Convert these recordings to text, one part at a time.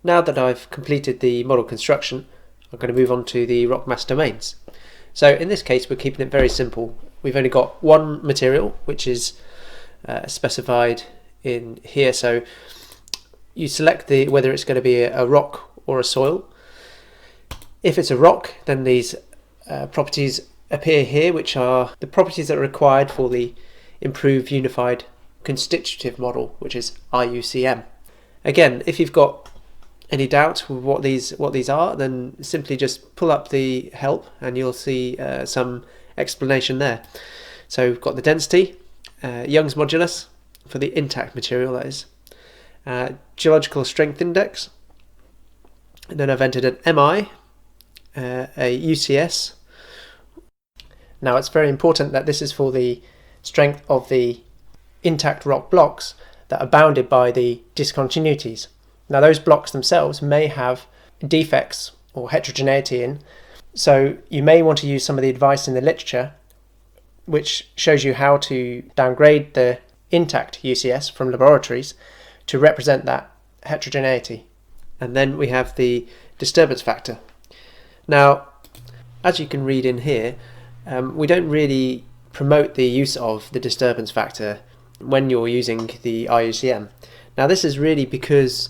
Now that I've completed the model construction, I'm going to move on to the rock mass domains. So in this case, we're keeping it very simple. We've only got one material, which is specified in here. So you select whether it's going to be a rock or a soil. If it's a rock, then these properties appear here, which are the properties that are required for the improved unified constitutive model, which is IUCM. Again, if you've got any doubt with what these are, then simply just pull up the help and you'll see some explanation there. So we've got the density, Young's modulus for the intact material, that is, geological strength index, and then I've entered an MI, a UCS. Now it's very important that this is for the strength of the intact rock blocks that are bounded by the discontinuities. Now those blocks themselves may have defects or heterogeneity in, so you may want to use some of the advice in the literature which shows you how to downgrade the intact UCS from laboratories to represent that heterogeneity. And then we have the disturbance factor. Now, as you can read in here, we don't really promote the use of the disturbance factor when you're using the IUCM. Now this is really because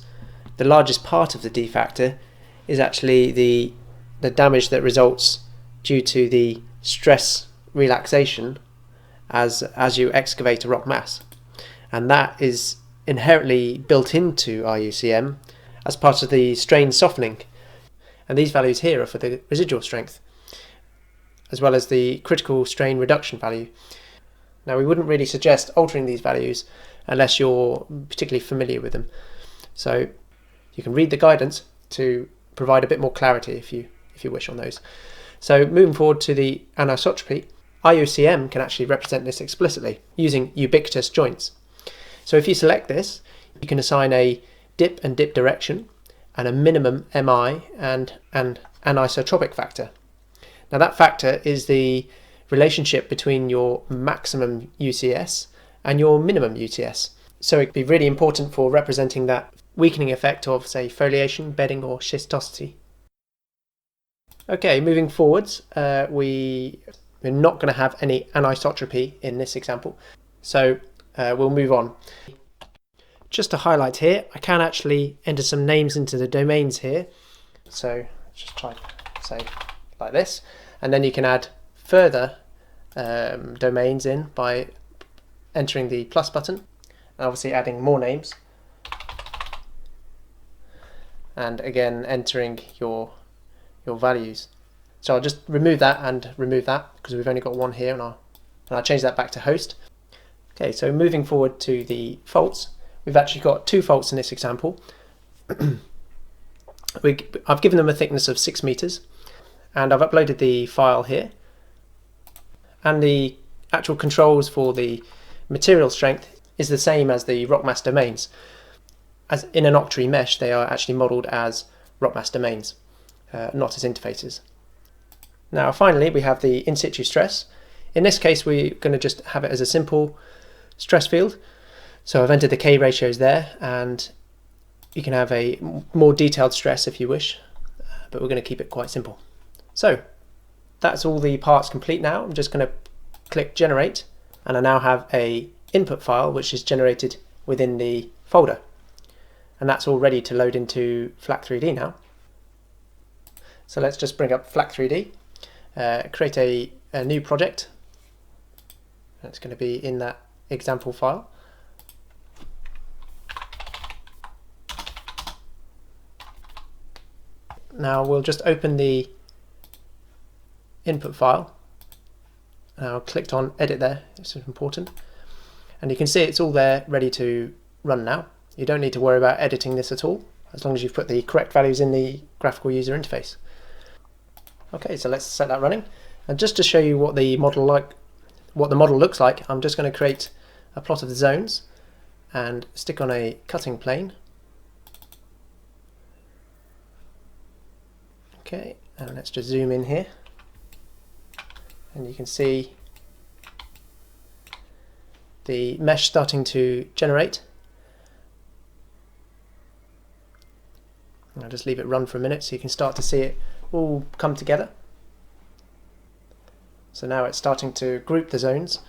the largest part of the D factor is actually the damage that results due to the stress relaxation as you excavate a rock mass, and that is inherently built into IUCM as part of the strain softening, and these values here are for the residual strength as well as the critical strain reduction value. Now we wouldn't really suggest altering these values unless you're particularly familiar with them, so you can read the guidance to provide a bit more clarity if you wish on those. So moving forward to the anisotropy, IUCM can actually represent this explicitly using ubiquitous joints. So if you select this, you can assign a dip and dip direction and a minimum MI and an anisotropic factor. Now that factor is the relationship between your maximum UCS and your minimum UCS. So it'd be really important for representing that weakening effect of, say, foliation, bedding or schistosity. Okay, moving forwards, we're not going to have any anisotropy in this example, so we'll move on. Just to highlight here, I can actually enter some names into the domains here, so let's just try to say like this, and then you can add further domains in by entering the plus button, and obviously adding more names, and again entering your values. So I'll just remove that and remove that because we've only got one here, and I'll change that back to host. Okay, so moving forward to the faults, we've actually got two faults in this example. I've given them a thickness of 6 meters, and I've uploaded the file here, and the actual controls for the material strength is the same as the rock mass domains. As in an octary mesh, they are actually modelled as rock mass domains, not as interfaces. Now finally we have the in-situ stress. In this case we're going to just have it as a simple stress field. So I've entered the K ratios there, and you can have a more detailed stress if you wish, but we're going to keep it quite simple. So that's all the parts complete now. I'm just going to click generate, and I now have a input file which is generated within the folder, and that's all ready to load into FLAC3D now. So let's just bring up FLAC3D, create a new project. That's going to be in that example file. Now we'll just open the input file. Now clicked on edit there, it's important. And you can see it's all there ready to run now. You don't need to worry about editing this at all, as long as you've put the correct values in the graphical user interface. Okay, so let's set that running. And just to show you what the model looks like, I'm just going to create a plot of the zones and stick on a cutting plane. Okay, and let's just zoom in here, and you can see the mesh starting to generate. I'll just leave it run for a minute so you can start to see it all come together. So now it's starting to group the zones.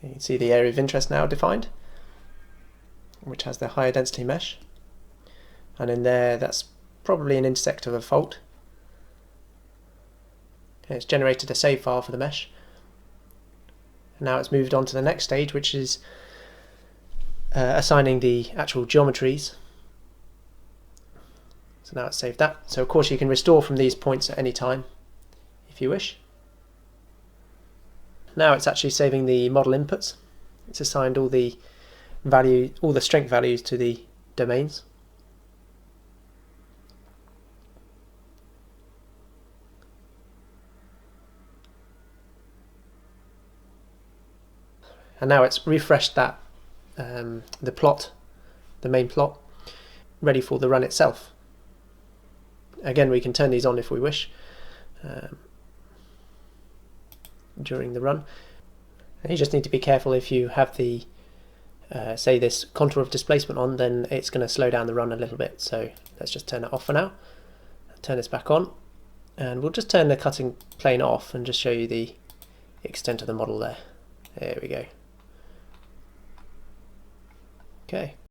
You can see the area of interest now defined, which has the higher density mesh. And in there, that's probably an intersect of a fault. And it's generated a save file for the mesh. And now it's moved on to the next stage, which is assigning the actual geometries. So now it's saved that. So of course you can restore from these points at any time if you wish. Now it's actually saving the model inputs. It's assigned all the strength values to the domains. And now it's refreshed that the main plot, ready for the run itself. Again, we can turn these on if we wish during the run. And you just need to be careful if you have the say this contour of displacement on, then it's going to slow down the run a little bit. So let's just turn it off for now. Turn this back on, and we'll just turn the cutting plane off and just show you the extent of the model there. There we go. Okay.